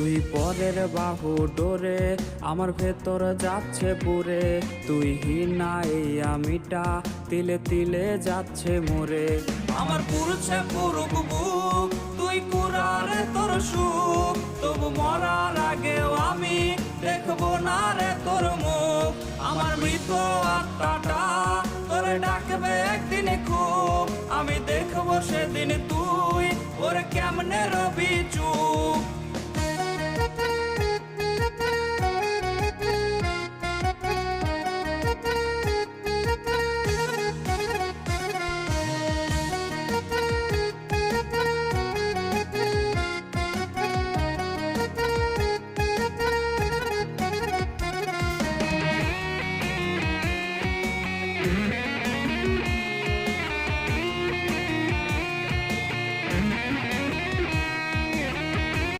তুই পরের বাহু ডোরে আমার ভেতর যাচ্ছে পুরে, তুই হিনা এই আমিটা তিলে তিলে যাচ্ছে মোরে। আমার পুরুষে পুরুক বুক, তুই কুরারে তোর সুখ, তবু মরার আগেও আমি দেখবো না রে তোর মুখ। আমার মৃত আত্মাটা তোরে ডাকবে একদিন খুব, আমি দেখবো সেদিন তুই ওরে কেমনে রবি চুপ।